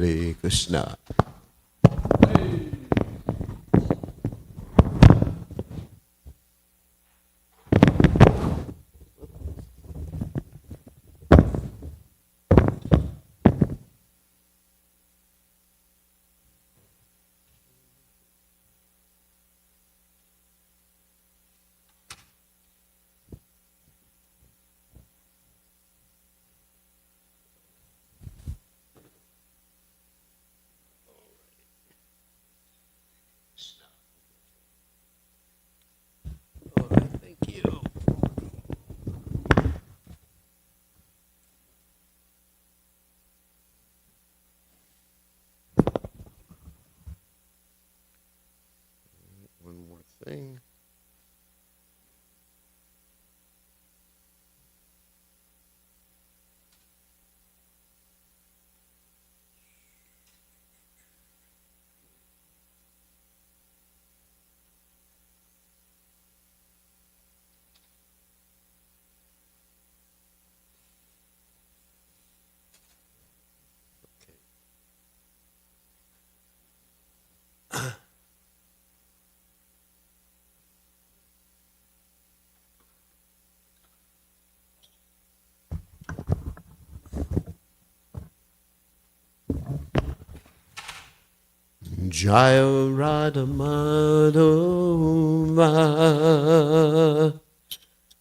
Hare Krishna. One more thing. Jaya Radha Madhova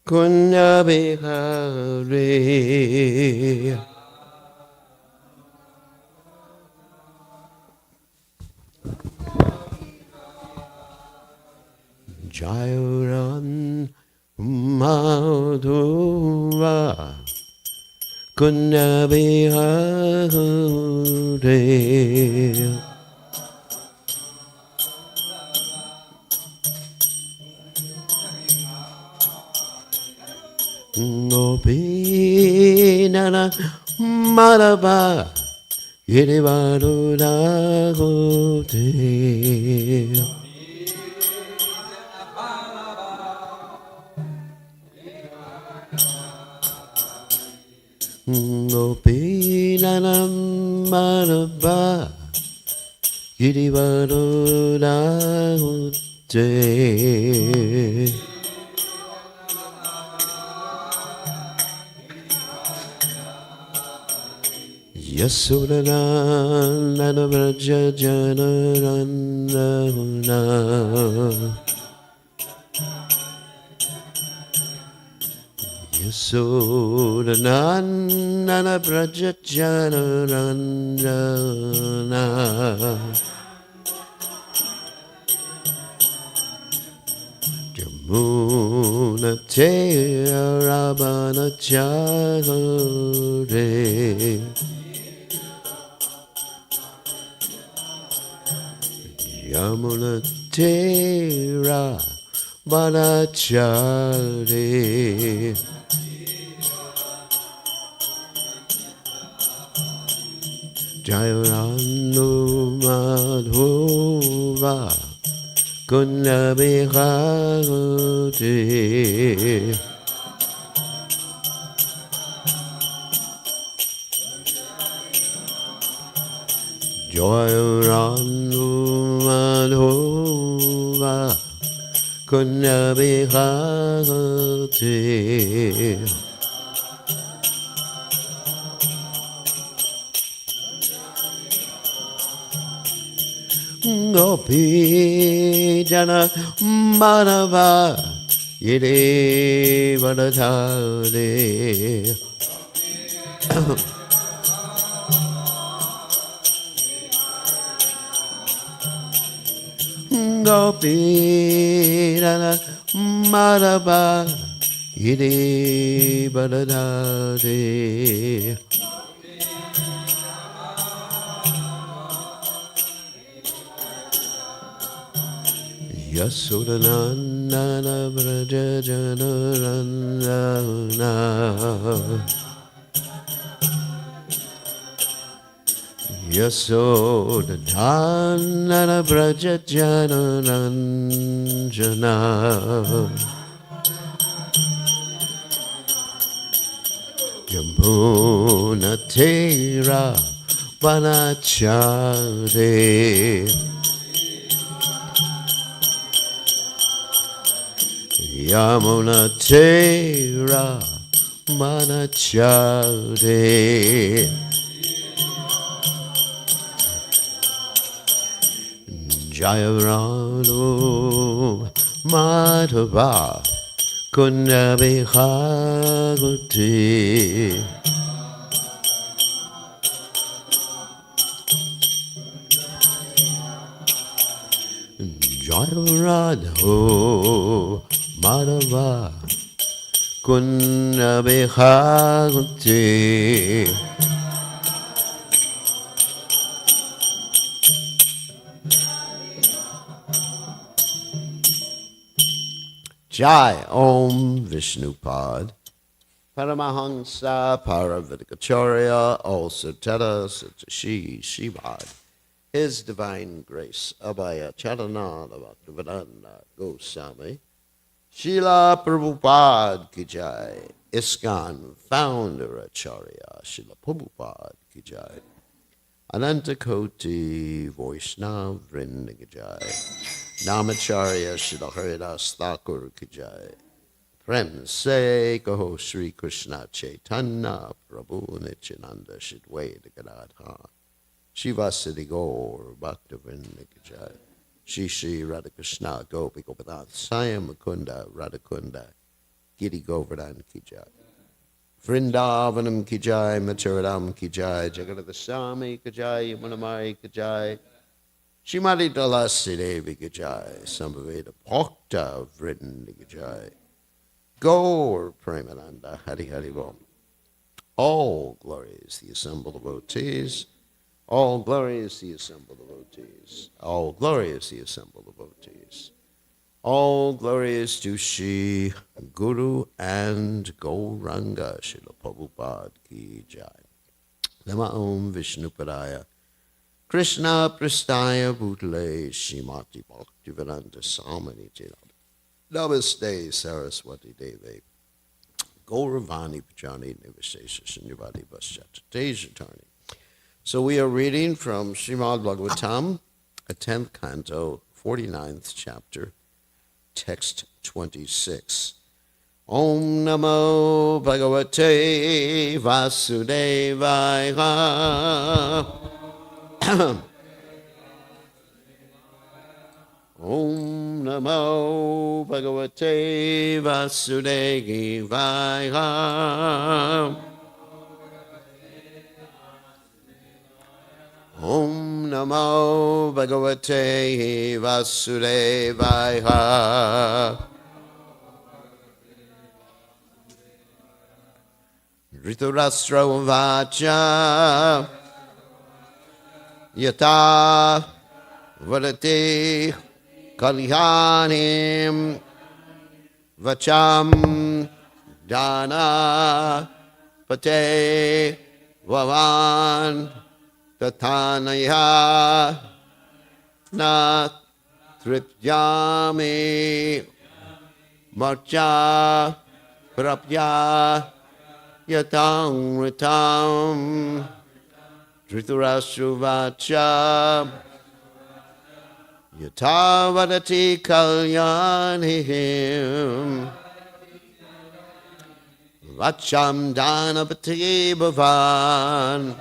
Kunya Bihari Jaya Radha Madhova Kunya Bihari Gopinana Madhava Girivarura Gote Gopinana Madhava Girivarura Gote Yasodhanana Vraja Janarana Yasodhanana Vraja Janarana Jamuna Tera Rabana Chare Yamuna Tera Banachari Jayaranu Madhova Kunya Bihari Jayaranu Madhova Kunya Bihari Gopi Jana Madhava Yede Vadadhare Gopi Jana Madhava Yede Vadadhare Yasodhanana Vraja Janarana Yasodhanana Vraja Janarana Yamuna Tera Vanachare Yamuna Tera Manachare Jayarano Madhava Kunabihagute Jayarano Madhava Kunabihagute Jai Om Vishnupad Paramahansa Paravidikacharya also Tata Satashi Shivad His Divine Grace Abhaya Charanada Bhaktivedanta Goswami Srila Prabhupada Ki Jai ISKCON Founder Acharya Srila Prabhupada Ki Jai Ananta Koti Vaishnav Vrinda Ki Jai Namacharya Srila Haridas Thakur Ki Jai Prem Se Kaho Sri Krishna Chaitanya Prabhu Nityananda Shidwaita Gadadha Shiva Siddhi Gaur Bhaktivinoda Ki Jai Shri Shri Radhakrishna Gopi Gopinath Sayam Mukunda Radhakunda Giri Govardhan Ki Jai Vrindavanam Ki Jai Mathuradam Ki Jai Jagadada Swami Ki Jai Yamunamai Ki Jai Shrimati Tulasi Devi Ki Jai Sambhaveda Bhakta Vrinda Ki Jai Gaur Premananda Hari Hari Bom. All glory is the assembled devotees. All glory is the assembled devotees. All glory is the assembled devotees. All glory is to Shri Guru and Gauranga Srila Prabhupada Ki Jai. Nama Om Vishnupadaya Krishna Prastaya Bhutale Shrimati Bhaktivedanta Swami Namaste Saraswati Devi Gauravani Pajani Nivasesa Shunyavadi Vasyata Tejatani. So we are reading from Srimad Bhagavatam, a 10th canto, 49th chapter, text 26. Om Namo Bhagavate Vasudevaya. Om Namo Bhagavate Vasudevaya. Om Namo Bhagavate Vasudevaya. Dhritarashtra Vacha Yata Vadate Kalyanim Vacham Dana Pate Vavan Tathanaya Na Tripyami Marcha Prapya Yatang Ritam Dhritarashtra Vacha Yatavadati Kalyanihim Vacham Danapati Bhavan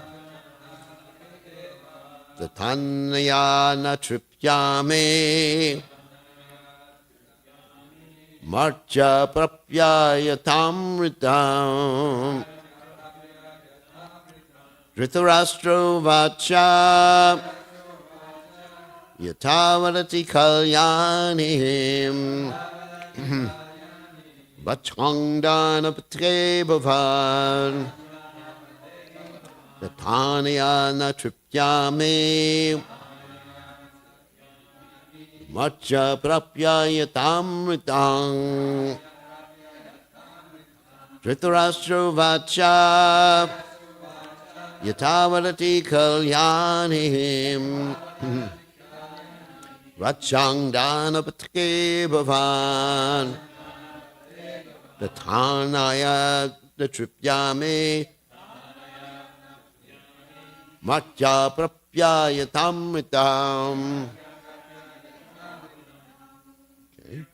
Tathanaya Natripyame Marcha Prapyayatamritam Dhritarashtra Vacha Yatavadati Kalyanihim Vachang Danapate Bhavan Tathanaya Natripyame Marcha Prapyayatamritam Dhritarashtra Vacha Yatavadati Kalyanihim Vachang Danapate Bhavan Tathanaya Natripyame Matya prapyayatamritam. Okay.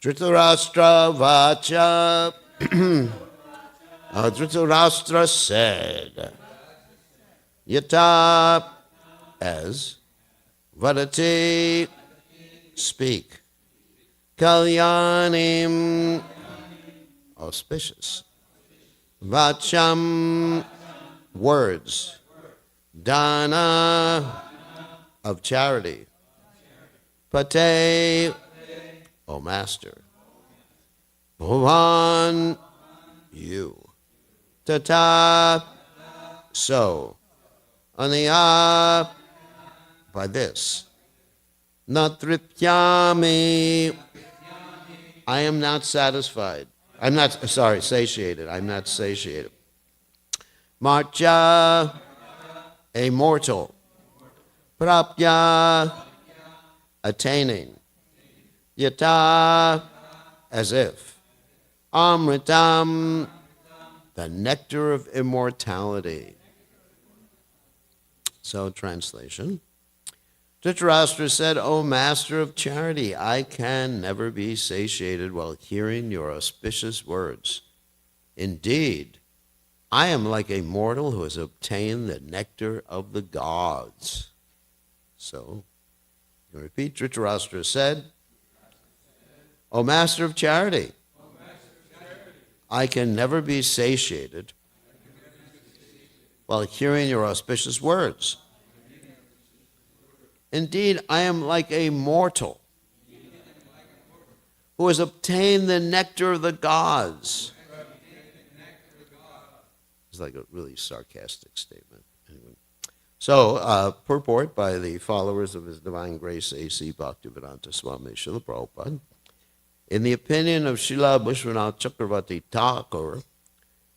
Dhritarashtra vacha. Dhritarashtra said, Yata, as vadati, speak, kalyanim, auspicious, vacham, words, dana, of charity, pate, O master, bhavan, you, tata, so, aniya, by this, natrityami, I am not satisfied. I'm not, satiated. I'm not satiated. Marcha, a mortal. Prapya, attaining. Yata, as if. Amritam, the nectar of immortality. So, translation. Dhritarashtra said, O master of charity, I can never be satiated while hearing your auspicious words. Indeed, I am like a mortal who has obtained the nectar of the gods. So, you repeat, Dhritarashtra said, O master of charity, I can never be satiated while hearing your auspicious words. Indeed, I am like a mortal who has obtained the nectar of the gods. It's like a really sarcastic statement. Anyway. So, purport by the followers of His Divine Grace A.C. Bhaktivedanta Swami Srila Prabhupada. In the opinion of Srila Vishwanath Chakravarti Thakur,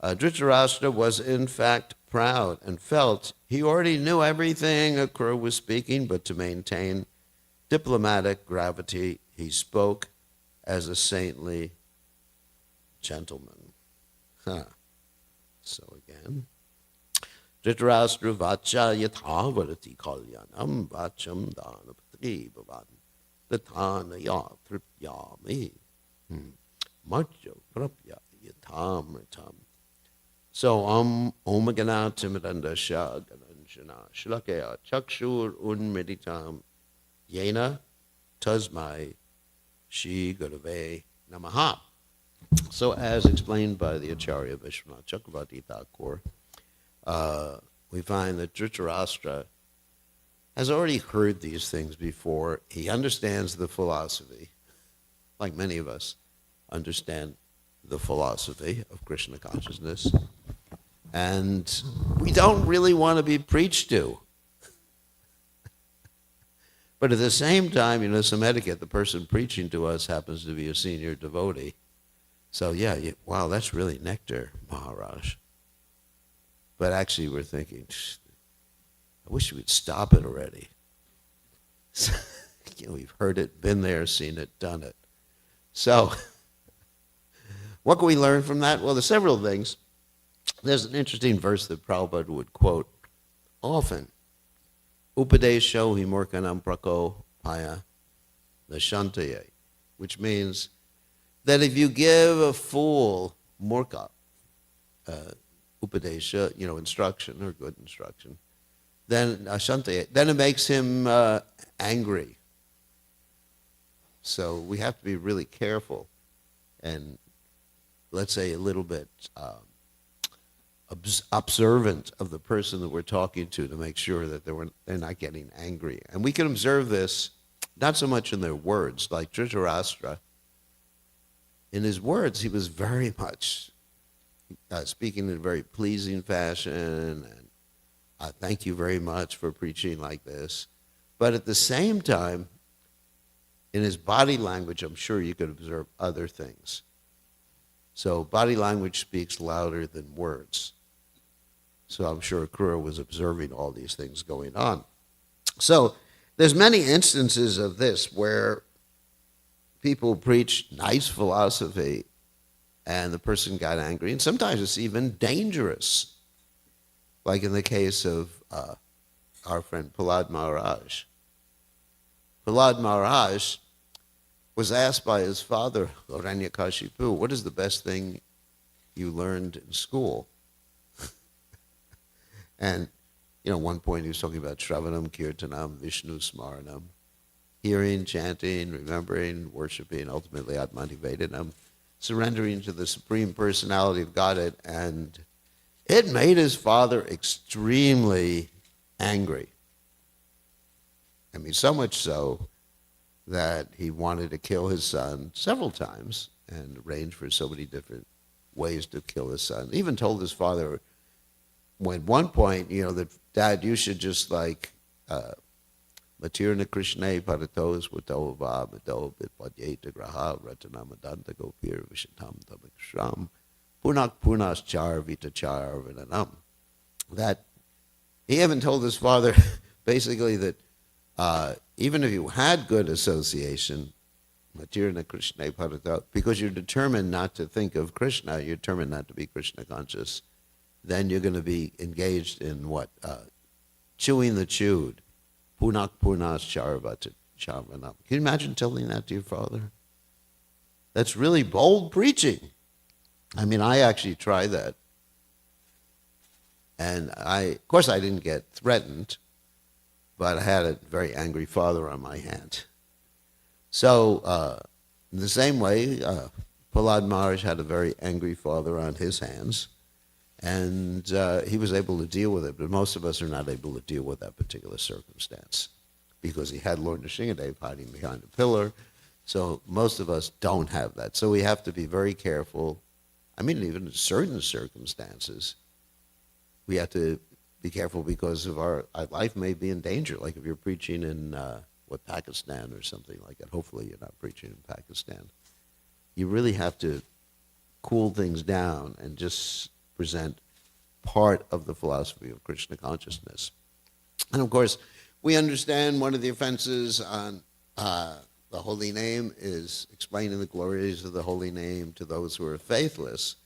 Dhritarashtra was in fact proud and felt he already knew everything a Kuru was speaking, but to maintain diplomatic gravity, he spoke as a saintly gentleman. So again, Dhritarashtra vacha yathavarati kalyanam vacham dhanapatri bhavan tathanaya tripyami marjo prapya yathamritam. So, Om Gana Timidandasha Gananjana Shlakaya Chakshur Unmeditam Yena Tasmai Shri Gurave Namaha. So as explained by the Acharya Vishwanath Chakravarti Thakur, we find that Dhritarashtra has already heard these things before. He understands the philosophy, like many of us understand the philosophy of Krishna consciousness. And we don't really want to be preached to. But at the same time, some etiquette, the person preaching to us happens to be a senior devotee. So yeah, wow, that's really nectar, Maharaj. But actually we're thinking, I wish we would stop it already. We've heard it, been there, seen it, done it. So what can we learn from that? Well, there's several things. There's an interesting verse that Prabhupada would quote often. Upadesho himurkanam prako paya nashantaye, which means that if you give a fool murka, upadesha, instruction or good instruction, then ashantaye, then it makes him angry. So we have to be really careful and, let's say, a little bit observant of the person that we're talking to make sure that they're not getting angry. And we can observe this not so much in their words, like Dhritarashtra. In his words, he was very much speaking in a very pleasing fashion, and thank you very much for preaching like this. But at the same time, in his body language, I'm sure you could observe other things. So body language speaks louder than words. So I'm sure Krura was observing all these things going on. So there's many instances of this where people preach nice philosophy and the person got angry. And sometimes it's even dangerous. Like in the case of our friend Prahlad Maharaj. Prahlad Maharaj was asked by his father, Hiranyakashipu, what is the best thing you learned in school? And, one point he was talking about Shravanam, Kirtanam, Vishnu Smaranam, hearing, chanting, remembering, worshiping, ultimately Atmanivedanam, surrendering to the Supreme Personality of Godhead. And it made his father extremely angry. I mean, so much so that he wanted to kill his son several times and arranged for so many different ways to kill his son. He even told his father, at one point, that, Dad, you should just Matirna Krishna Paratos Vatova Mado Bitpadyeta Graha Ratanamadanta Gopir Vishatam Tamikshram Punak Punas Char Vitachar Vinanam. That he even told his father basically that even if you had good association, Matirna Krishna Parato, because you're determined not to think of Krishna, you're determined not to be Krishna conscious, then you're going to be engaged in what? Chewing the chewed. Punak punas charvata charvanam. Can you imagine telling that to your father? That's really bold preaching. I mean, I actually tried that. And of course I didn't get threatened, but I had a very angry father on my hand. So, in the same way, Prahlad Maharaj had a very angry father on his hands. And he was able to deal with it, but most of us are not able to deal with that particular circumstance because he had Lord Nrsingadev hiding behind a pillar. So most of us don't have that. So we have to be very careful. I mean, even in certain circumstances, we have to be careful because of our life may be in danger. Like if you're preaching in, Pakistan or something like that. Hopefully you're not preaching in Pakistan. You really have to cool things down and just present part of the philosophy of Krishna consciousness. And of course, we understand one of the offenses on the holy name is explaining the glories of the holy name to those who are faithless.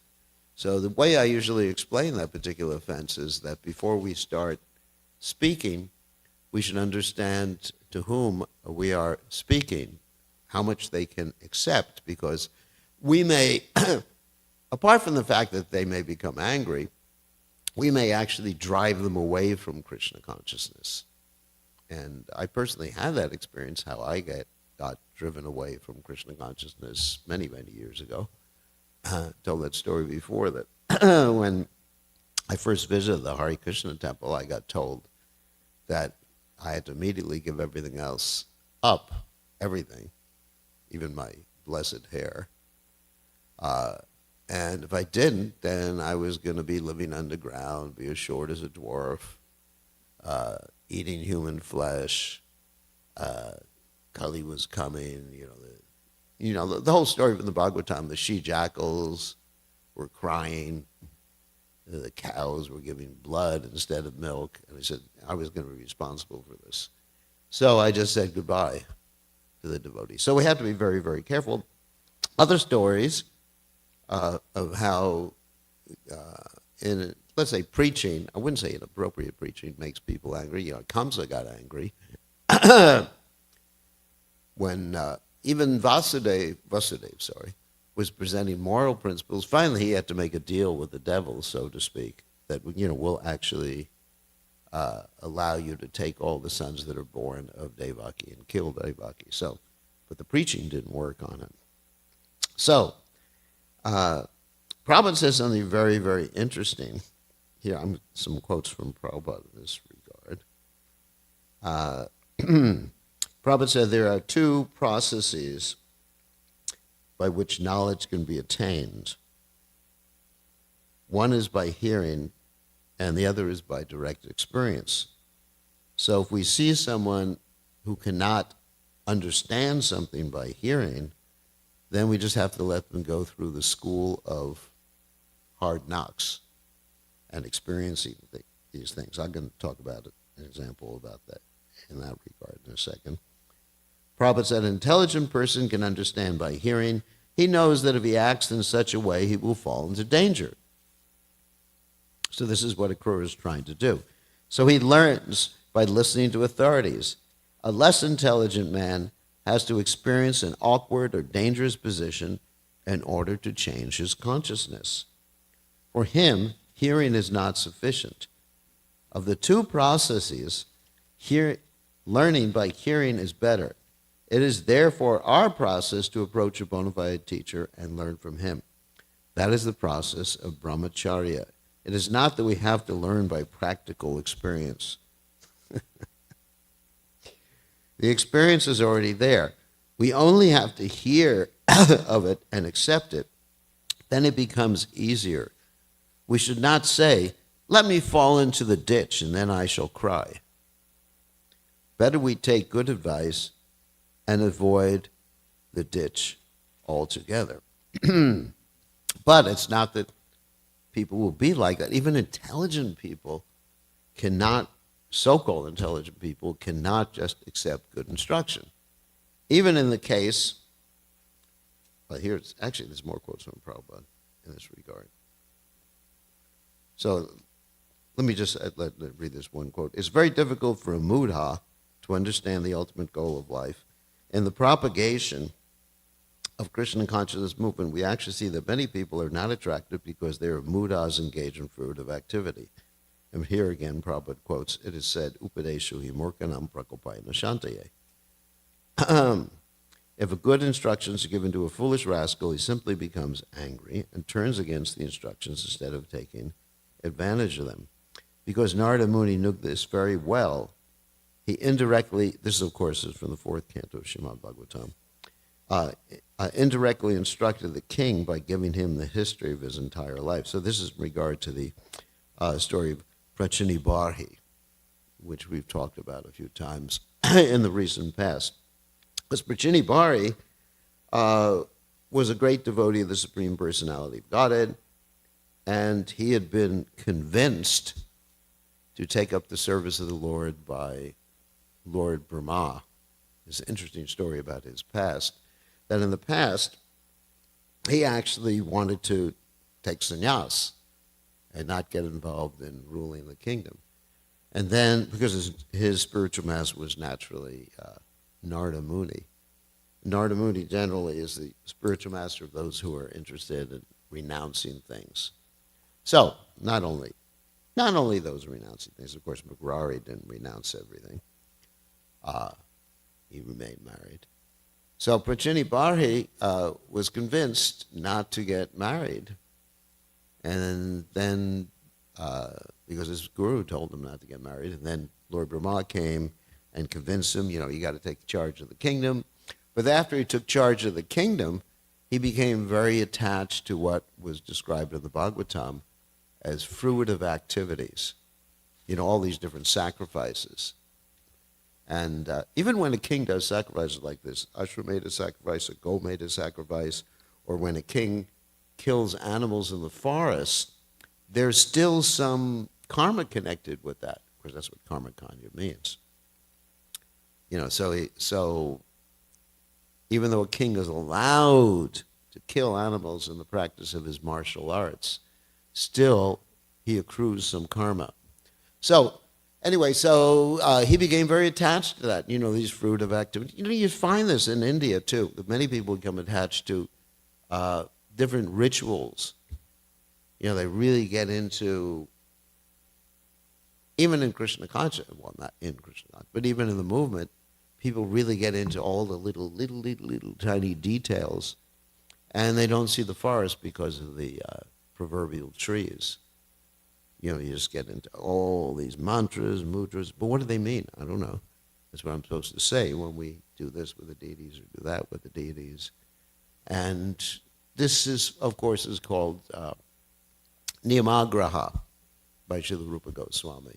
So the way I usually explain that particular offense is that before we start speaking, we should understand to whom we are speaking, how much they can accept, because we may apart from the fact that they may become angry, we may actually drive them away from Krishna consciousness. And I personally had that experience, how I got driven away from Krishna consciousness many, many years ago. told that story before, that when I first visited the Hare Krishna temple, I got told that I had to immediately give everything else up, everything, even my blessed hair. And if I didn't, then I was going to be living underground, be as short as a dwarf, eating human flesh. Kali was coming, the whole story from the Bhagavatam. The she-jackals were crying. The cows were giving blood instead of milk. And I said I was going to be responsible for this. So I just said goodbye to the devotees. So we have to be very, very careful. Other stories of how, let's say, preaching, I wouldn't say inappropriate preaching makes people angry. Kamsa got angry when even Vasudev, was presenting moral principles. Finally, he had to make a deal with the devil, so to speak, that will actually allow you to take all the sons that are born of Devaki and kill Devaki. So, but the preaching didn't work on it. So, Prabhupada says something very, very interesting. Here, I'm some quotes from Prabhupada in this regard. Prabhupada said there are two processes by which knowledge can be attained. One is by hearing, and the other is by direct experience. So if we see someone who cannot understand something by hearing, then we just have to let them go through the school of hard knocks and experiencing these things. I'm going to talk about an example about that in that regard in a second. Prabhupada said, an intelligent person can understand by hearing. He knows that if he acts in such a way, he will fall into danger. So this is what Akrura is trying to do. So he learns by listening to authorities. A less intelligent man has to experience an awkward or dangerous position in order to change his consciousness. For him, hearing is not sufficient. Of the two processes, learning by hearing is better. It is therefore our process to approach a bona fide teacher and learn from him. That is the process of brahmacharya. It is not that we have to learn by practical experience. The experience is already there. We only have to hear of it and accept it. Then it becomes easier. We should not say, let me fall into the ditch and then I shall cry. Better we take good advice and avoid the ditch altogether. But it's not that people will be like that. Even intelligent people cannot, so-called intelligent people, cannot just accept good instruction. Even in the case, well, here's, actually there's more quotes from Prabhupada in this regard. So let me just read this one quote. It's very difficult for a mudha to understand the ultimate goal of life. In the propagation of Krishna consciousness movement, we actually see that many people are not attracted because they are mudhas engaged in fruitive activity. And here again, Prabhupada quotes, it is said, Upadeshu hi murkanam prakopayana shantaye. If a good instructions are given to a foolish rascal, he simply becomes angry and turns against the instructions instead of taking advantage of them. Because Narada Muni knew this very well, he indirectly, this of course is from the 4th canto of Srimad Bhagavatam, indirectly instructed the king by giving him the history of his entire life. So this is in regard to the story of Prachini Barhi, which we've talked about a few times in the recent past. Because Prachini Barhi was a great devotee of the Supreme Personality of Godhead, and he had been convinced to take up the service of the Lord by Lord Brahma. There's an interesting story about his past, that in the past, he actually wanted to take sannyas and not get involved in ruling the kingdom. And then, because his spiritual master was naturally Narada Muni. Narada Muni generally is the spiritual master of those who are interested in renouncing things. So, not only those renouncing things, of course, Mugrari didn't renounce everything. He remained married. So Prachini Barhi was convinced not to get married. And then, because his guru told him not to get married, and then Lord Brahma came and convinced him, you got to take charge of the kingdom. But after he took charge of the kingdom, he became very attached to what was described in the Bhagavatam as fruitive activities, all these different sacrifices. And even when a king does sacrifices like this, Ashwamedha sacrifice, a Gomedha sacrifice, or when a king kills animals in the forest, there's still some karma connected with that. Of course, that's what karma kanya means. So even though a king is allowed to kill animals in the practice of his martial arts, still he accrues some karma. So anyway, he became very attached to that, these fruitive activities. You find this in India too, that many people become attached to different rituals. They really get into, even in Krishna consciousness, well, not in Krishna consciousness, but even in the movement, people really get into all the little tiny details, and they don't see the forest because of the proverbial trees. You just get into all these mantras, mudras, but what do they mean? I don't know. That's what I'm supposed to say when we do this with the deities or do that with the deities. And this is, of course, is called Niyamagraha by Srila Rupa Goswami.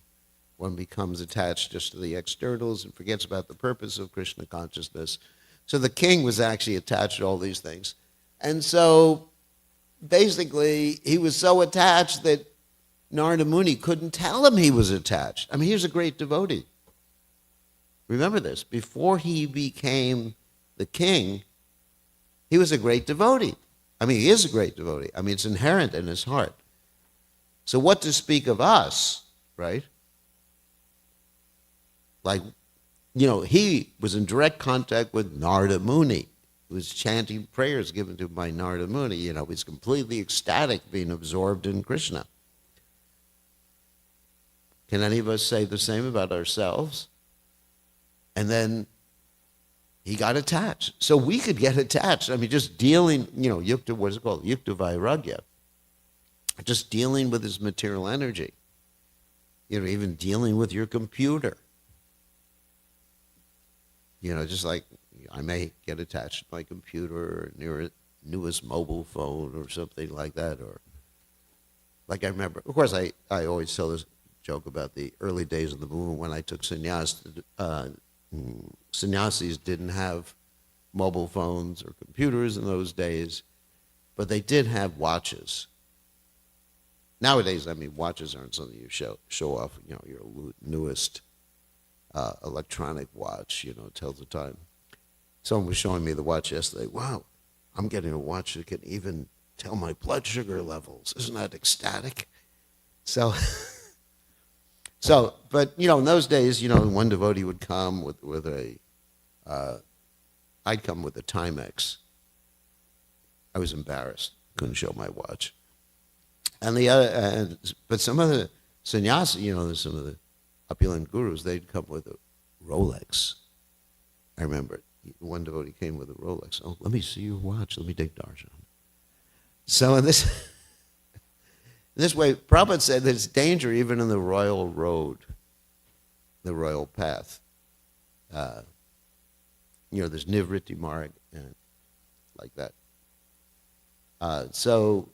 One becomes attached just to the externals and forgets about the purpose of Krishna consciousness. So the king was actually attached to all these things. And so basically he was so attached that Narada Muni couldn't tell him he was attached. I mean, he was a great devotee. Remember this, before he became the king, he was a great devotee. I mean, he is a great devotee. I mean, it's inherent in his heart. So what to speak of us, right? Like, he was in direct contact with Narada Muni. He was chanting prayers given to him by Narada Muni. He was completely ecstatic being absorbed in Krishna. Can any of us say the same about ourselves? And then he got attached. So we could get attached. I mean, just dealing, yukta, what is it called? Yukta vairagya. Just dealing with his material energy. Even dealing with your computer. Just like I may get attached to my computer or newest mobile phone or something like that. Or like I remember, of course, I always tell this joke about the early days of the movement when I took sannyas. Sannyasis didn't have mobile phones or computers in those days, but they did have watches. Nowadays, I mean, watches aren't something you show off, your newest electronic watch, tells the time. Someone was showing me the watch yesterday. Wow, I'm getting a watch that can even tell my blood sugar levels. Isn't that ecstatic? So, but, in those days, one devotee would come with a, I'd come with a Timex. I was embarrassed. Couldn't show my watch. And but some of the sannyasi, some of the opulent gurus, they'd come with a Rolex. I remember one devotee came with a Rolex. Oh, let me see your watch. Let me take darshan. So in this way, Prabhupada said there's danger even in the royal road, the royal path. There's nivritti marg and like that. So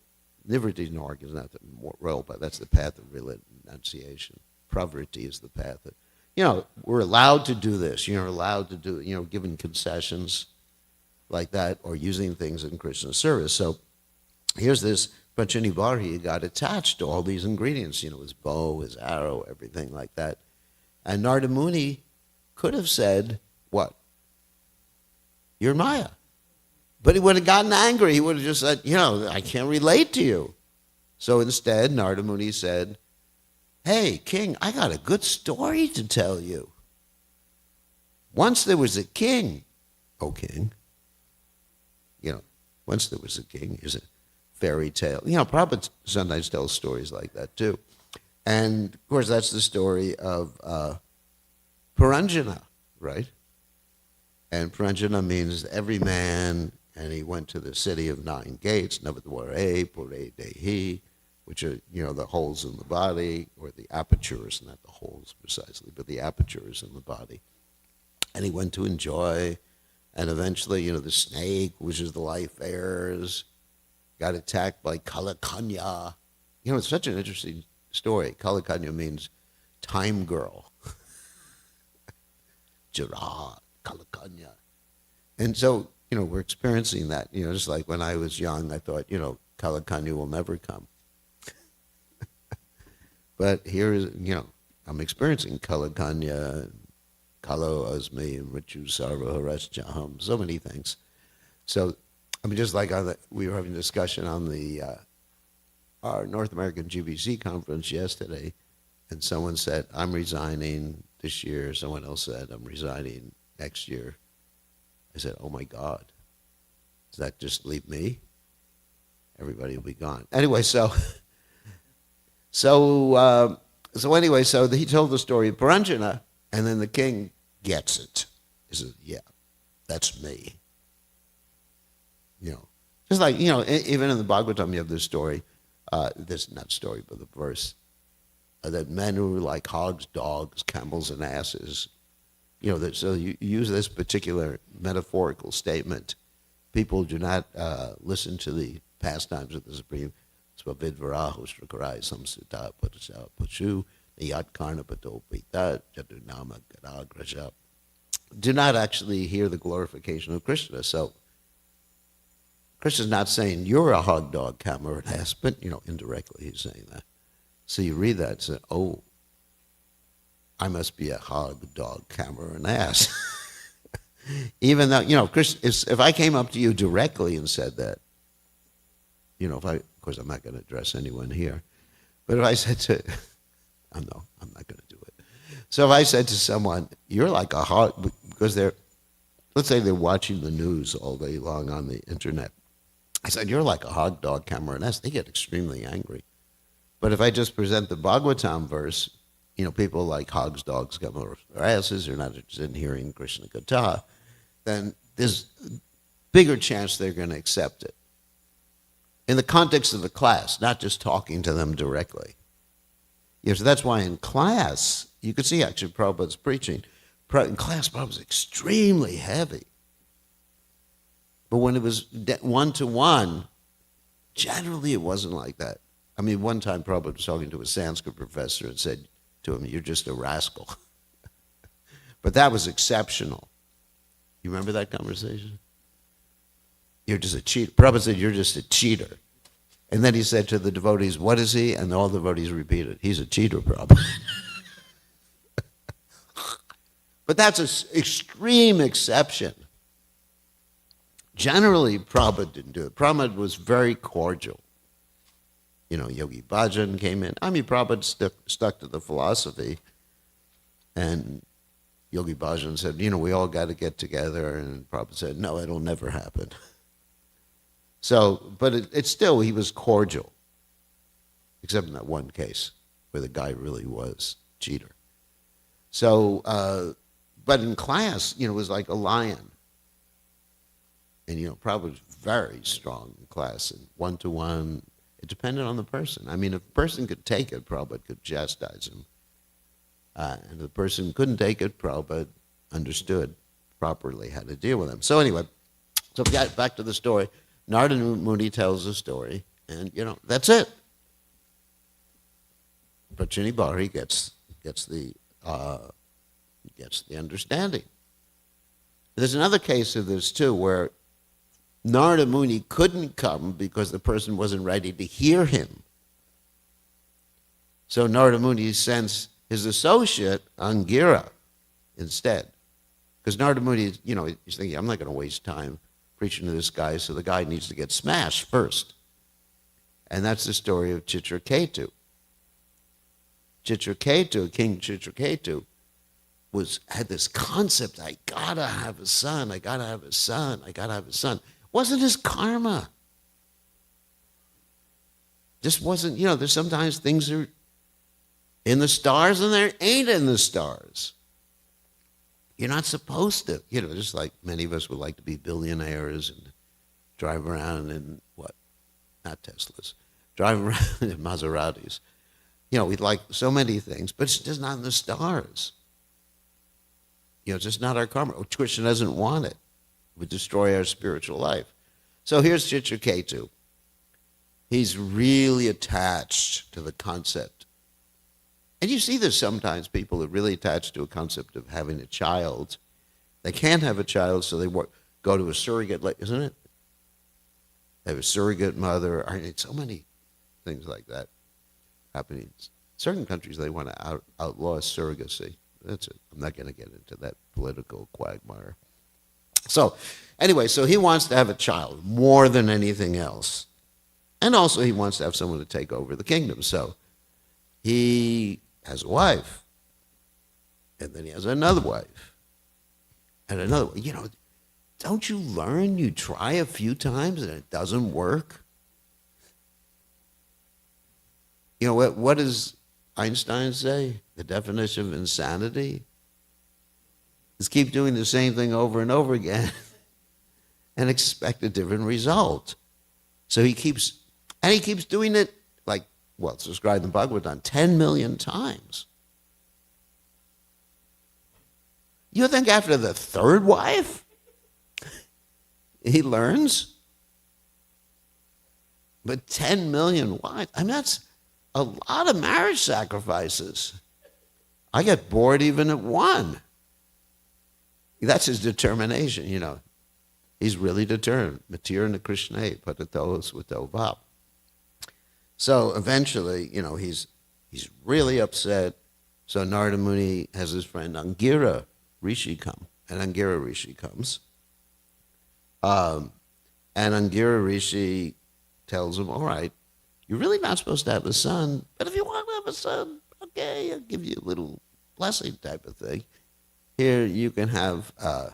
nivritti marg is not the royal path. That's the path of renunciation. Pravritti is the path that, we're allowed to do this. You're allowed to do, given concessions like that or using things in Krishna service. So here's this Panchini Barhi got attached to all these ingredients, his bow, his arrow, everything like that. And Narada Muni could have said, what? You're Maya. But he would have gotten angry. He would have just said, I can't relate to you. So instead, Narada Muni said, hey, king, I got a good story to tell you. Once there was a king, oh king, once there was a king, here's a fairy tale. Prabhupada sometimes tells stories like that too. And of course, that's the story of Puranjana, right? And Pranjana means every man, and he went to the city of nine gates, Navadware, Pure Dehi, which are, the holes in the body, or the apertures, not the holes precisely, but the apertures in the body. And he went to enjoy, and eventually, the snake, which is the life heirs, got attacked by Kalakanya. It's such an interesting story. Kalakanya means time girl. Jara, Kalakanya. And so, we're experiencing that. Just like when I was young, I thought, Kalakanya will never come. But here is, I'm experiencing Kalakanya, Kalo Asmi, Ritu Sarva Harashjaham, so many things. So, just like we were having a discussion on our North American GBC conference yesterday, and someone said, I'm resigning this year. Someone else said, I'm resigning next year. I said, oh my God, does that just leave me? Everybody will be gone. Anyway, so he told the story of Paranjana, and then the king gets it. He says, yeah, that's me. Just like, even in the Bhagavatam, you have this story, not story, but the verse, that men who are like hogs, dogs, camels, and asses, so you use this particular metaphorical statement. People do not listen to the pastimes of the Supreme. Svavidvarahu Srikarai Samsita Patasha Pachu Niyat Karna Pato Pita Jadunama Gadagraja. Do not actually hear the glorification of Krishna. So Krishna's not saying you're a hog, dog, camel, or an ass, but indirectly he's saying that. So you read that and say, oh, I must be a hog, dog, camel, or an ass. Even though, Krishna, if I came up to you directly and said that, of course I'm not going to address anyone here, but if I said to, I'm not going to do it. So if I said to someone, you're like a hog, because let's say they're watching the news all day long on the internet. I said, you're like a hog, dog, camel, or an ass. They get extremely angry. But if I just present the Bhagavatam verse, people like hogs, dogs, camels, or asses are not interested in hearing Krishna Katha, then there's a bigger chance they're going to accept it. In the context of the class, not just talking to them directly. So that's why in class, you could see actually Prabhupada's preaching. In class, Prabhupada's extremely heavy. But when it was one-to-one, generally it wasn't like that. One time Prabhupada was talking to a Sanskrit professor and said to him, you're just a rascal. But that was exceptional. You remember that conversation? You're just a cheater. Prabhupada said, you're just a cheater. And then he said to the devotees, what is he? And all the devotees repeated, he's a cheater, Prabhupada. But that's an extreme exception. Generally, Prabhupada didn't do it. Prabhupada was very cordial. Yogi Bhajan came in. Prabhupada stuck to the philosophy. And Yogi Bhajan said, we all got to get together. And Prabhupada said, no, it'll never happen. So, but it's still, he was cordial. Except in that one case where the guy really was a cheater. So, but in class, it was like a lion. And, Prabhupada was very strong in class. And one-to-one, it depended on the person. If a person could take it, Prabhupada could chastise him. And if the person couldn't take it, Prabhupada understood properly how to deal with him. So anyway, so we got back to the story. Narada Muni tells the story, and, that's it. But Chini Bari gets the understanding. There's another case of this, too, where Narada Muni couldn't come because the person wasn't ready to hear him. So Narada Muni sends his associate, Angira, instead. Because Narada Muni, he's thinking, I'm not going to waste time preaching to this guy, so the guy needs to get smashed first. And that's the story of Chitraketu. King Chitraketu, had this concept, I gotta have a son. Wasn't his karma. Just wasn't, there's sometimes things are in the stars and they ain't in the stars. You're not supposed to. Just like many of us would like to be billionaires and drive around in what? Not Teslas. Drive around in Maseratis. We'd like so many things, but it's just not in the stars. It's just not our karma. Krishna doesn't want it. It would destroy our spiritual life. So here's Chitraketu. He's really attached to the concept. And you see this sometimes, people are really attached to a concept of having a child. They can't have a child, so they go to a surrogate, isn't it? They have a surrogate mother. I mean, so many things like that happening. In certain countries, they want to outlaw surrogacy. That's it. I'm not going to get into that political quagmire. So, anyway, so he wants to have a child more than anything else. And also he wants to have someone to take over the kingdom. So he has a wife. And then he has another wife. And another wife. Don't you learn? You try a few times and it doesn't work. What does Einstein say? The definition of insanity is keep doing the same thing over and over again and expect a different result. So he keeps doing it it's described in Bhagavatam 10 million times. You think after the third wife, he learns? But 10 million wives, that's a lot of marriage sacrifices. I get bored even at one. That's his determination, He's really determined. Matir na Krishna, patatos vato. So eventually, he's really upset. So Narada Muni has his friend Angira Rishi come. And Angira Rishi comes. And Angira Rishi tells him, all right, you're really not supposed to have a son, but if you want to have a son, okay, I'll give you a little blessing type of thing. Here you can have a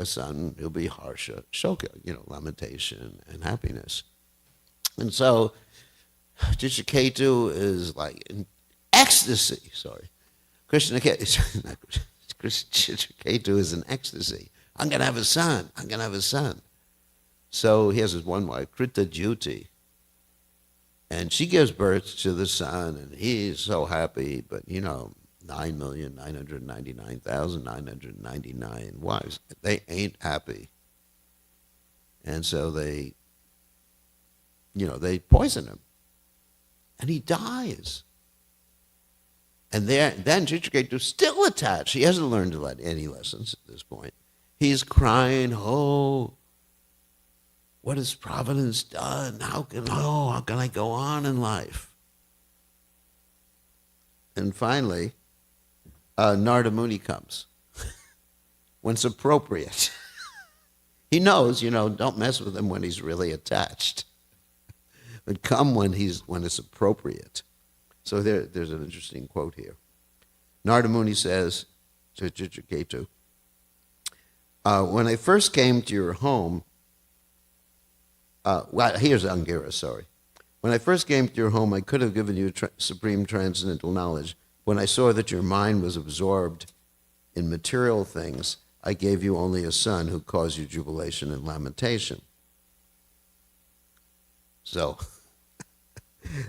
son. He'll be harsha, shoka, lamentation and happiness. And so Chitraketu is like in ecstasy. Chitraketu is in ecstasy. I'm going to have a son. I'm going to have a son. So he has his one wife, Krita Jyoti. And she gives birth to the son, and he's so happy, but 9,999,999 wives. They ain't happy. And so they poison him. And he dies. And then Chitraketu's still attached. He hasn't learned any lessons at this point. He's crying, oh, what has Providence done? How can I go on in life? And finally, Narada Muni comes when it's appropriate. He knows, don't mess with him when he's really attached, but come when it's appropriate. So there's an interesting quote here. Narada Muni says to Chitraketu, when I first came to your home, here's Angira, sorry. When I first came to your home, I could have given you supreme transcendental knowledge. When I saw that your mind was absorbed in material things, I gave you only a son who caused you jubilation and lamentation. So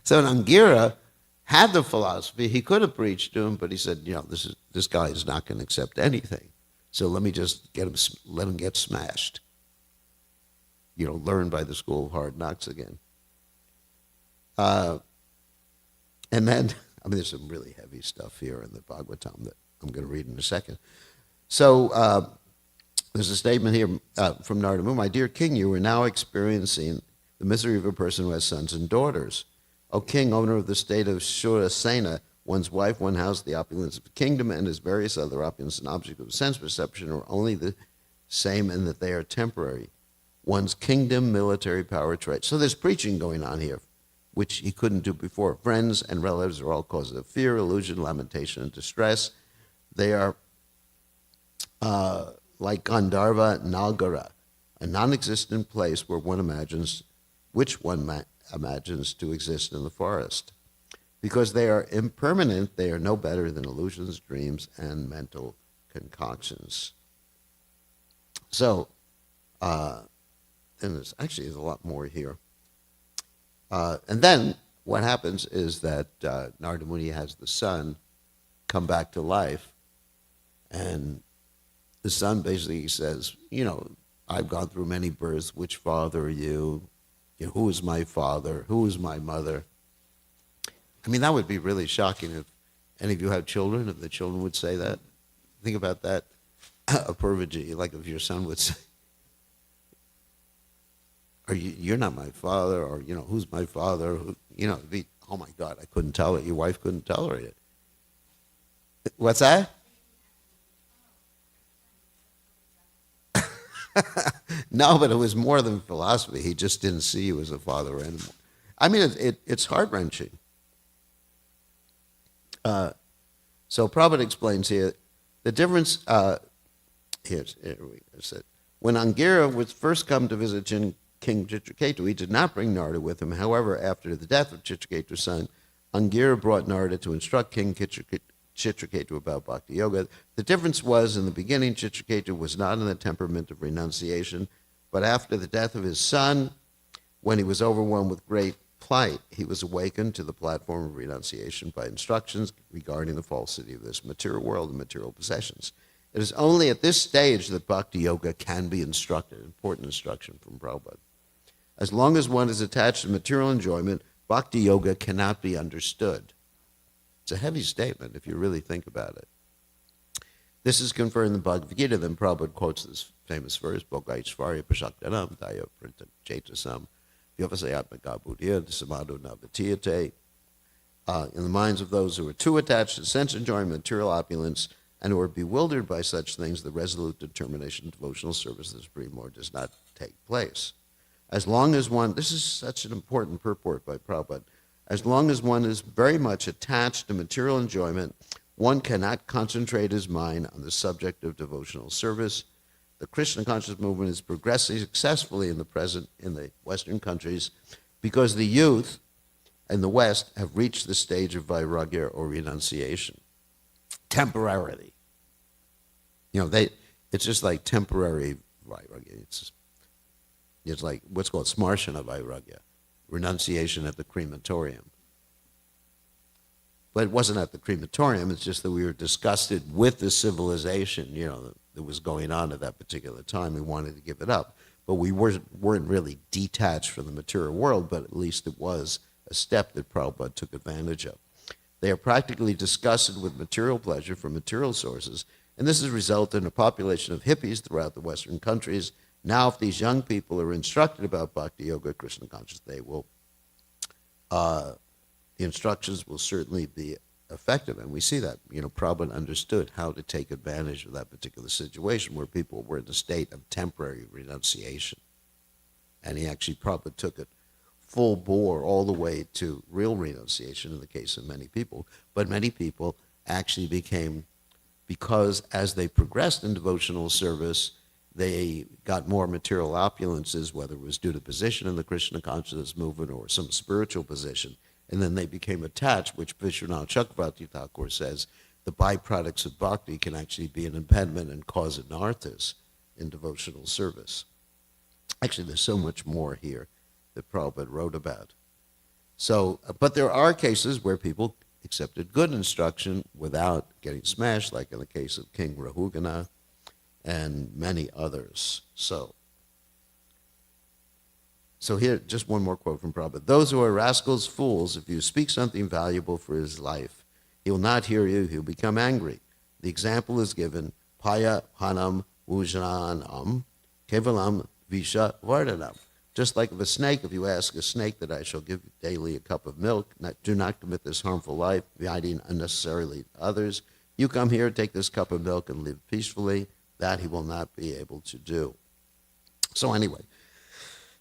Angira had the philosophy. He could have preached to him, but he said, this guy is not going to accept anything. So let me just let him get smashed. Learn by the school of hard knocks again. And then, there's some really heavy stuff here in the Bhagavatam that I'm going to read in a second. So there's a statement here from Narada Muni. My dear king, you are now experiencing the misery of a person who has sons and daughters. O king, owner of the state of Shurasena, one's wife, one house, the opulence of the kingdom, and his various other opulence and objects of sense perception are only the same in that they are temporary. One's kingdom, military power, trade. So there's preaching going on here, which he couldn't do before. Friends and relatives are all causes of fear, illusion, lamentation, and distress. They are like Gandharva Nagara, a non-existent place where one imagines to exist in the forest. Because they are impermanent, they are no better than illusions, dreams, and mental concoctions. So, and there's a lot more here. And then what happens is that Narada Muni has the son come back to life, and the son basically says, I've gone through many births. Which father are you? Who is my father? Who is my mother? I mean, that would be really shocking if any of you have children, if the children would say that. Think about that. A Purvaji, like if your son would say, you're not my father, or, who's my father? Oh my God, I couldn't tell it. Your wife couldn't tolerate it. What's that? No, but it was more than philosophy. He just didn't see you as a father anymore. I mean, it's heart-wrenching. So Prabhupada explains here the difference. Here we said, when Angira was first come to visit King Chitraketu, he did not bring Narada with him. However, after the death of Chitraketu's son, Angira brought Narada to instruct King Chitraketu about Bhakti Yoga. The difference was, in the beginning, Chitraketu was not in the temperament of renunciation, but after the death of his son, when he was overwhelmed with great plight, he was awakened to the platform of renunciation by instructions regarding the falsity of this material world and material possessions. It is only at this stage that Bhakti Yoga can be instructed, important instruction from Prabhupada. As long as one is attached to material enjoyment, Bhakti Yoga cannot be understood. It's a heavy statement if you really think about it. This is confirmed in the Bhagavad Gita. Then Prabhupada quotes this famous verse, Bhogaishvarya Pashaktanam Daya Chetasam Vyavasayatmaka Buddhya Samadhu Navatiyate. In the minds of those who are too attached to sense enjoyment, material opulence, and who are bewildered by such things, the resolute determination of devotional service to the Supreme Lord does not take place. As long as one, this is such an important purport by Prabhupada, as long as one is very much attached to material enjoyment, one cannot concentrate his mind on the subject of devotional service. The Krishna conscious movement is progressing successfully in the Western countries because the youth in the West have reached the stage of vairagya or renunciation temporarily. It's just like temporary vairagya. It's like what's called smarshana vairagya, renunciation at the crematorium. But it wasn't at the crematorium, it's just that we were disgusted with the civilization, that was going on at that particular time. We wanted to give it up. But we weren't really detached from the material world, but at least it was a step that Prabhupada took advantage of. They are practically disgusted with material pleasure from material sources, and this has resulted in a population of hippies throughout the Western countries. Now, if these young people are instructed about Bhakti Yoga, Krishna consciousness, they will, the instructions will certainly be effective. And we see that, Prabhupada understood how to take advantage of that particular situation where people were in a state of temporary renunciation. And he actually, Prabhupada took it full bore all the way to real renunciation in the case of many people. But many people actually became, because as they progressed in devotional service, they got more material opulences, whether it was due to position in the Krishna consciousness movement or some spiritual position, and then they became attached, which Vishwanath Chakravarti Thakur says the byproducts of bhakti can actually be an impediment and cause anarthas in devotional service. Actually, there's so much more here that Prabhupada wrote about. So, but there are cases where people accepted good instruction without getting smashed, like in the case of King Rahugana and many others. So here, just one more quote from Prabhupada. Those who are rascals, fools, if you speak something valuable for his life, he will not hear you, he will become angry. The example is given, Paya Hanam Vujanam Kevalam Visha Vardhanam. Just like of a snake, if you ask a snake that I shall give you daily a cup of milk, do not commit this harmful life, biting unnecessarily to others. You come here, take this cup of milk and live peacefully. That he will not be able to do. So anyway,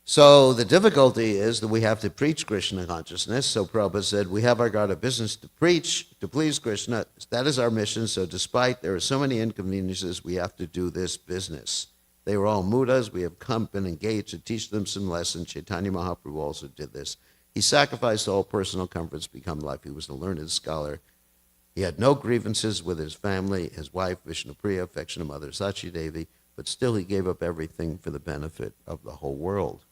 so the difficulty is that we have to preach Krishna consciousness. So Prabhupada said, we have got a business to preach, to please Krishna. That is our mission. So despite there are so many inconveniences, we have to do this business. They were all mudas. We have come and engaged to teach them some lessons. Chaitanya Mahaprabhu also did this. He sacrificed all personal comforts to become life. He was a learned scholar. He had no grievances with his family, his wife, Vishnupriya, affectionate mother, Sachi Devi, but still he gave up everything for the benefit of the whole world.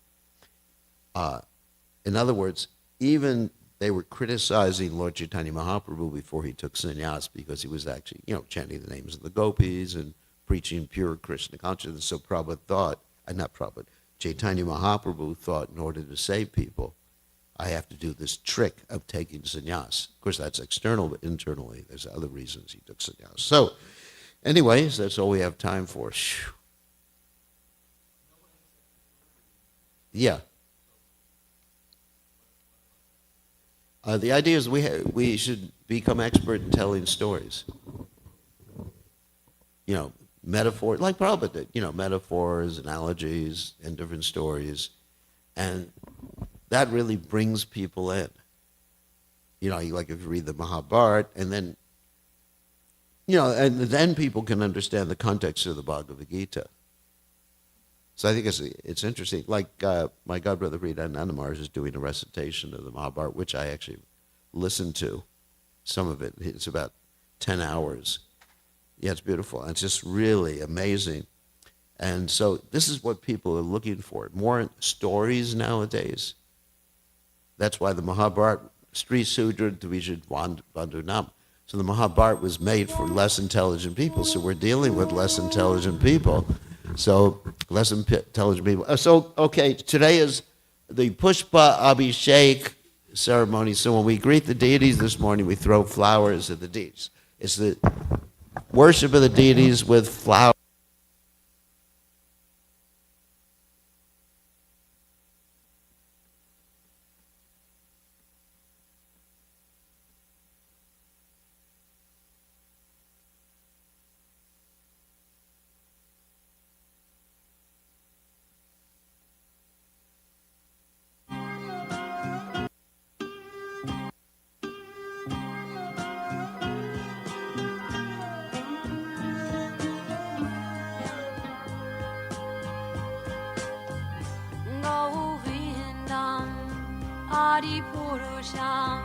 In other words, even they were criticizing Lord Chaitanya Mahaprabhu before he took sannyas because he was actually, chanting the names of the gopis and preaching pure Krishna consciousness. So Prabhupada thought, not Prabhupada, Chaitanya Mahaprabhu thought in order to save people, I have to do this trick of taking sannyas. Of course, that's external, but internally, there's other reasons he took sannyas. So, anyways, that's all we have time for. Yeah. The idea is we should become expert in telling stories. Metaphors, like Prabhupada did, metaphors, analogies, and different stories. And that really brings people in. Like if you read the Mahabharata, and then, and then people can understand the context of the Bhagavad Gita. So I think it's interesting. Like my godbrother Rita Anandamars is doing a recitation of the Mahabharata, which I actually listened to, some of it. It's about 10 hours. Yeah, it's beautiful. And it's just really amazing. And so this is what people are looking for. More stories nowadays. That's why the Mahabharata, Sri Sudra Dvijad Bandhunam. So the Mahabharata was made for less intelligent people. So we're dealing with less intelligent people. So less intelligent people. So, okay, today is the Pushpa Abhishek ceremony. So when we greet the deities this morning, we throw flowers at the deities. It's the worship of the deities with flowers. Adipurusham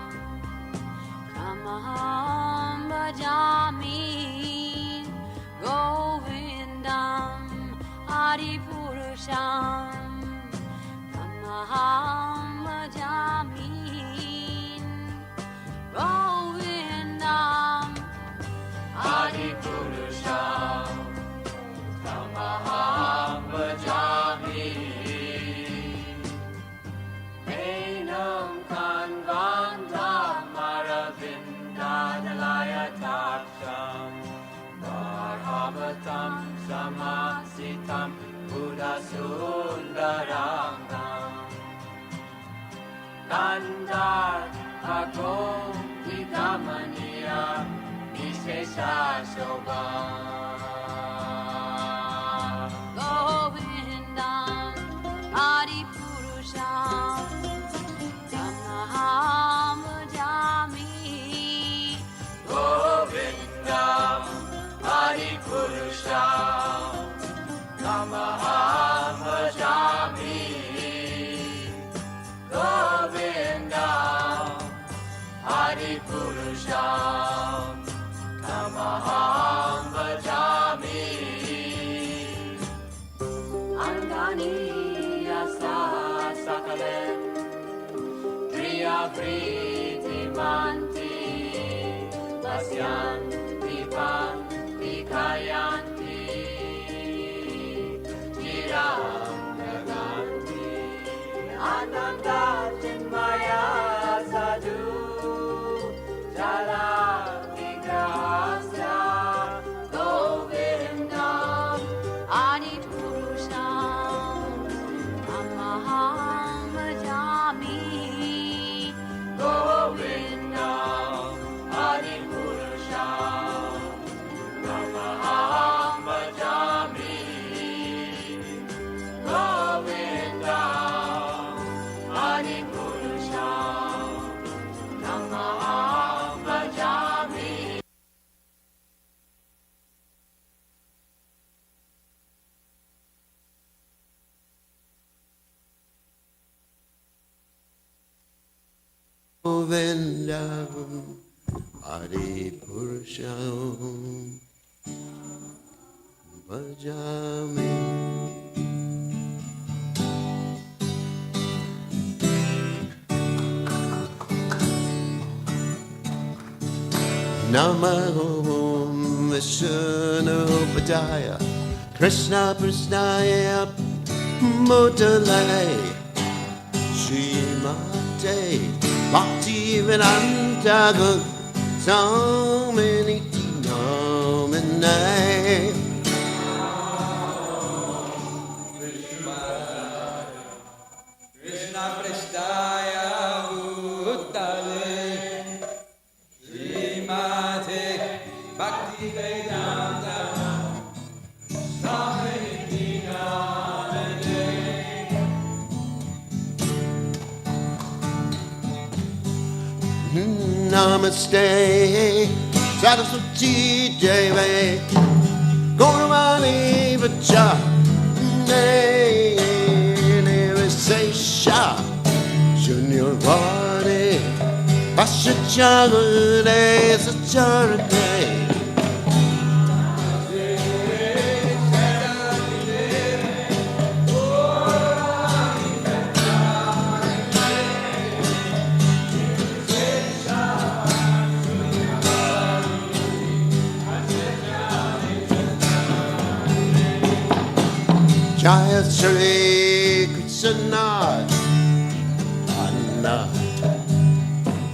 Kamaham Bhajami Govindam Adipurusham Kamaham Bhajami Govindam Adipurusham Kamaham Bhajami Samasitam Buddha Sundarangam Kandar Agom Vikamaniya Vishesha Shobham Govindam Adipurusham Tamaham Bhajami Govindam Adipurusham Tamaham Bhajami Govindam Adipurusham Tamaham Bhajami Angani Yasa Sakalen Priya Priti Manti Vasyan Vipan Vikayanti Chiraganti Ananda Chinmaya Sadhu Jala Vigrahasya Govindam Adipurusham Amaham Bhajami Govindam Adipurusham Amaham Bhajami Govindam Adipurusham Amaham Bhajami Govindam Adi Purusham Bhajami. Namo Vishnu Padaya Krishna Prasnaya Mudalaya Srimate Bhakti Vedanta Swami Namane. Krishna Prasnaya Mudalaya Srimate Bhakti Vedanta Swami Namaste Saraswati Devi Gauravani Vacha Nirvisesha Shunyavani Vashachagune Sacharane. Jaya Shri Krishna Anna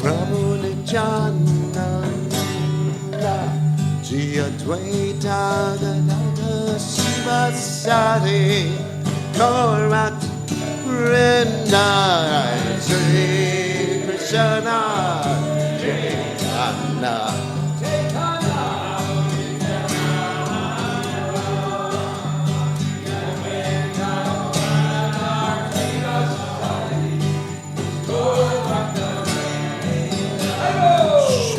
Prabhu Nityananda Jiya Dvaita Gadada Shiva Sati Kaurat Vrinda Shri Krishna Anna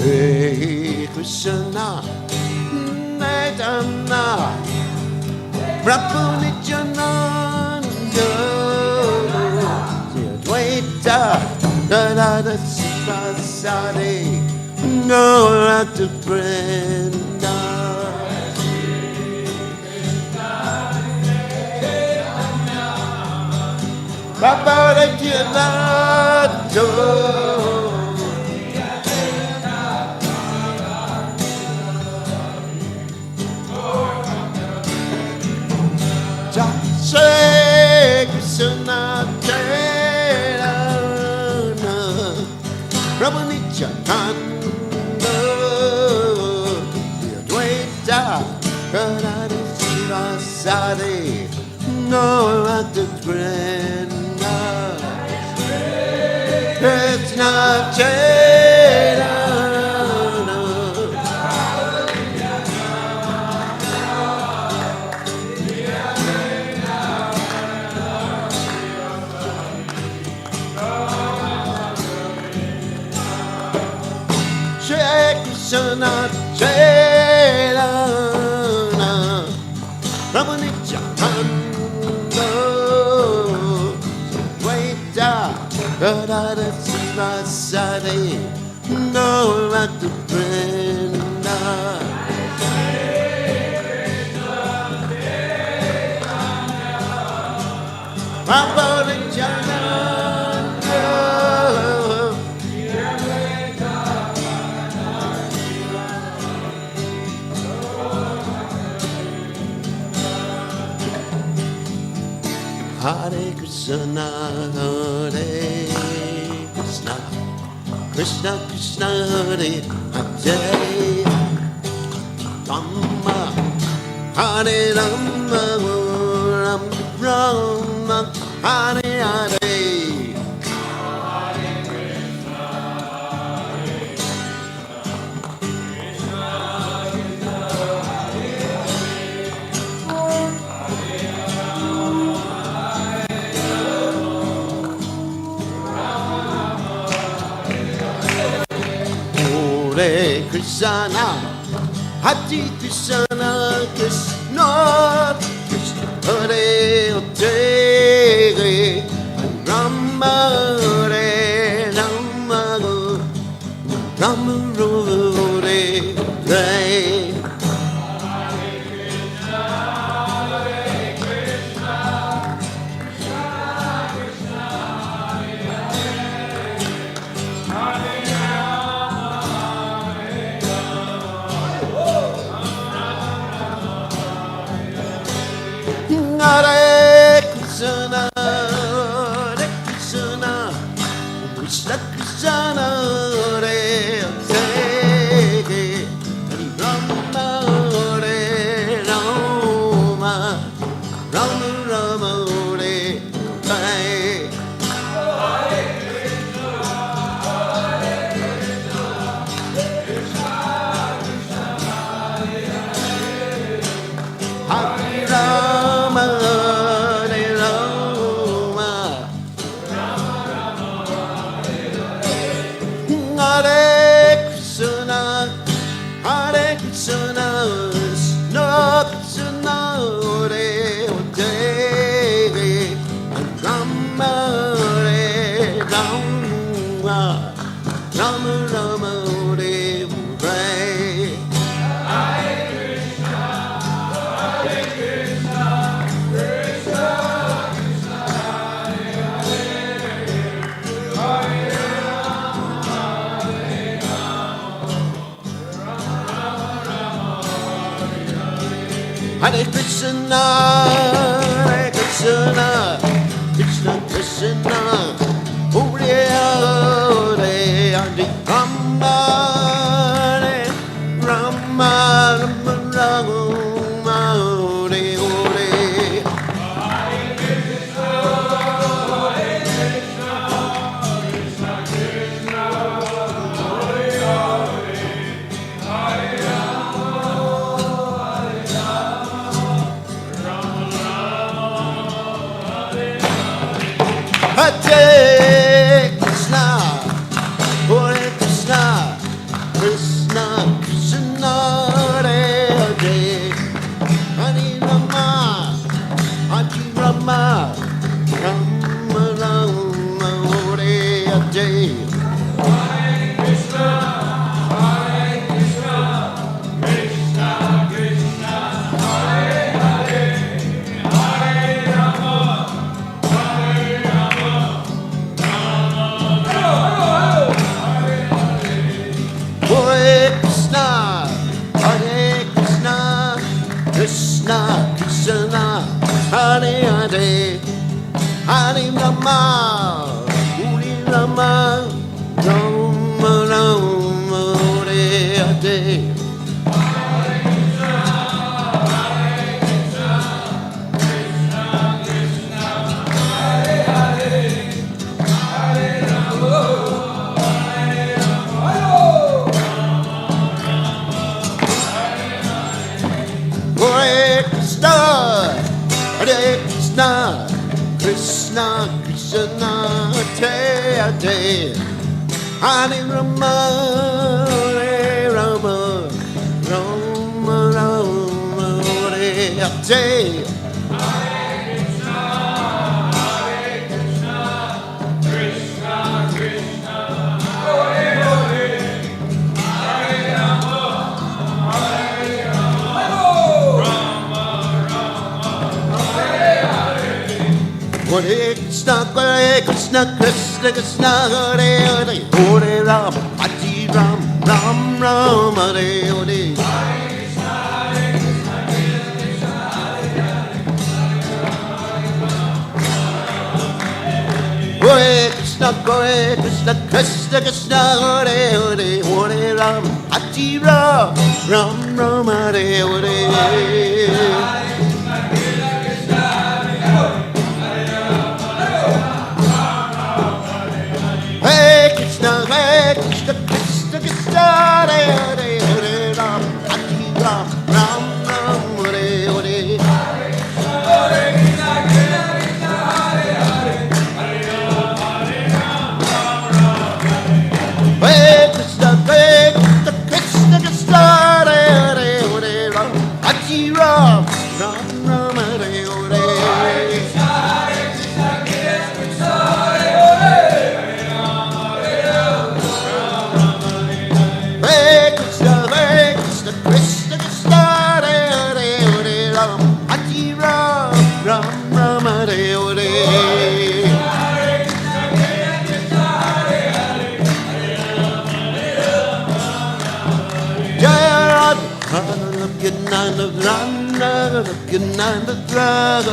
Shri Krishna Naitana Prabhu Nityananda Dvaita Gadada Shiva Sati Gaurata Vrinda Prabhu Nityananda Shri Krishna Chaitanya Prabhu Nityananda Dvaita Gadada Shiva Sati Gaurata Vrinda Krishna Chaitanya Krishna Chaitanya Prabhu Nityananda Dvaita Gadada Shiva Sati Gaurata Vrinda Prabhu Nityananda Hare Krishna, Hare Krishna, Krishna Krishna, Hare Hare, Rama, Hare Rama, Rama Rama, Hare Hare. Hare Krishna, Hare Krishna, Krishna Krishna, Hare Hare, Rama Hare Rama, Rama Rama. Krishna, Hare Krishna, Krishna Krishna, Hare Hare, Hare Rama, Hare Rama, Rama Rama, Hare Hare. Hare Rama, Hare Rama, Hare Krishna, Hare Krishna, Krishna Krishna, Hare Hare, Rama, Hare Rama, Rama Rama, Hare Hare. Hare Krishna, Hare Krishna, Krishna Krishna, Hare Hare, Hare Rama, Hare Rama, Rama Rama, Hare Hare. Hare Krishna, Hare Krishna, Krishna Krishna, Hare Hare, Hare Rama, Hare Rama, Rama Rama, Hare Hare. Hare Krishna, Hare Krishna, Krishna Krishna, Hare Hare, Hare Rama, Hare Rama, Rama Rama, Hare Hare. Hare Krishna, Hare Krishna, Krishna Krishna, Hare Hare, Hare Rama, Hare Rama, Rama Rama, Hare Hare. Hare Krishna, Krishna Krishna, Hare Hare, Hare Ram, Hare Ram, Ram Ram, Hare Hare. Hare Krishna, Krishna Krishna, Hare Hare, Hare Ram, Hare Ram, Ram Ram, Hare Hare. Hare Krishna, Krishna Krishna, Hare Hare, Hare Ram, Hare Ram, Ram Ram, Hare Hare. Hare Krishna, Krishna Krishna, Hare Hare, Hare Ram, Hare Ram, Ram Ram, Hare Hare. Hare Krishna, Krishna Krishna, Hare Hare, Hare Ram, Hare Ram, Ram Ram, Hare Hare. Jaya Radha, looking on the run, looking on the run.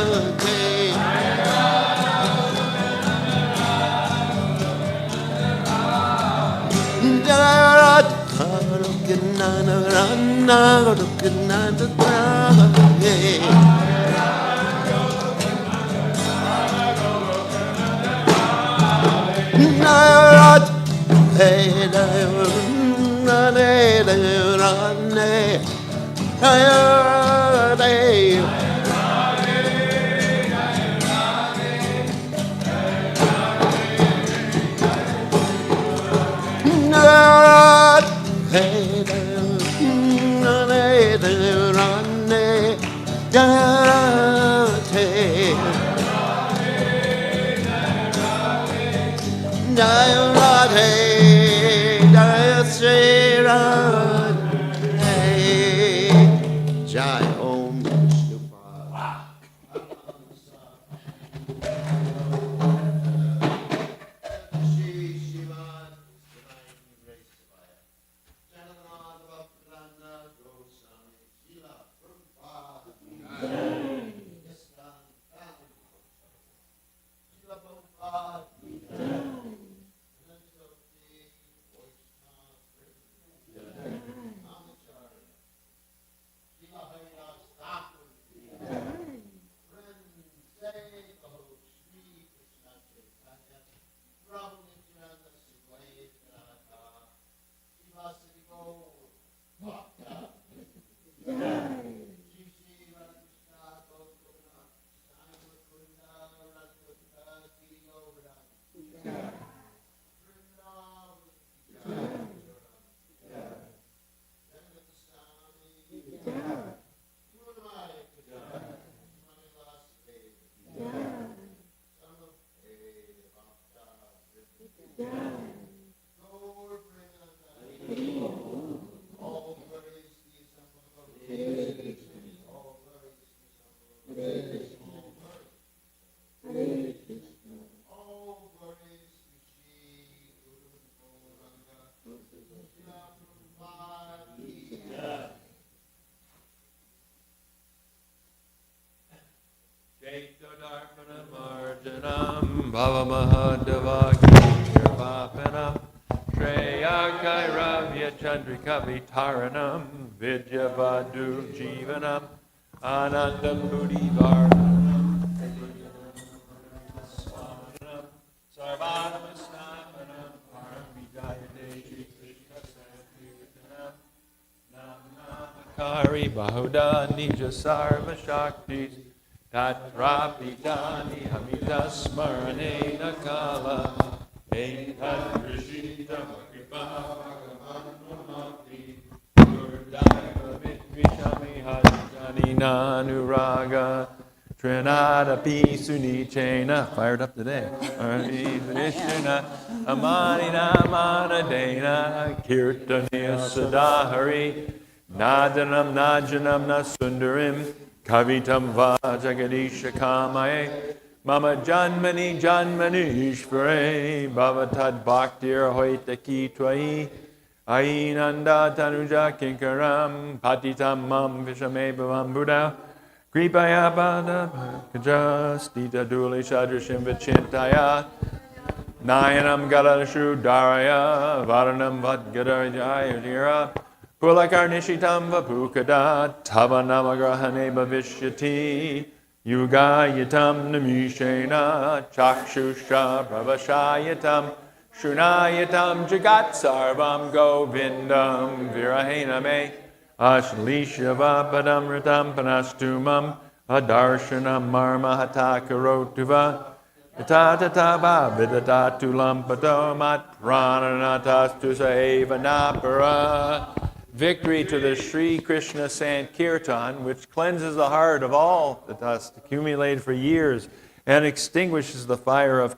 Jai Om Vishnu. Bhavamahadavagirvapanam Shreyakairavya Chandrikavitaranam Vidyavadu Jivanam Anandam Buddhivaranam Swamanam Sarvadamastapanam Paramvijayadeji Krishna Sankirtanam Nam Namakari Bahuda Nija Sarva Shaktis Tatrapidani Hamita Smarane Nakala Etat Rishita Kripa Bhagavanamati Gurdaiva Vitvishami Hajani Nanuraga Trinada Pisunichena. Fired up today. Vishna Amani Namana Dena Kirtaniya Sadahari Nadanam Najanam Nasundarim Kavitam Vajagadisha Kamae Mama Janmani Janmanishvare Bhavatad Bhaktir Hoitaki Twai Ainanda Tanuja Kinkaram Patitam Mam Vishame Bhavam Buddha Kripaya Bada Kajastita Duli Shadrashim Vichintaya Nayanam Galadashu Daraya Varanam Vadgadarjaya Pulakarnishitam Vapukada Tavanamagrahane Bhavishyati Yugayatam Namishena Chakshusha Pravashayatam Shunayatam Jagat Sarvam Govindam Virahename Ashlishyavapadam Ritam Panastumam Adarshana Marma Hatakarotuva Tatataba Vidatu Lampato Mat Prananatas Eva Napara. Victory to the Sri Krishna Sankirtan, which cleanses the heart of all the dust accumulated for years and extinguishes the fire of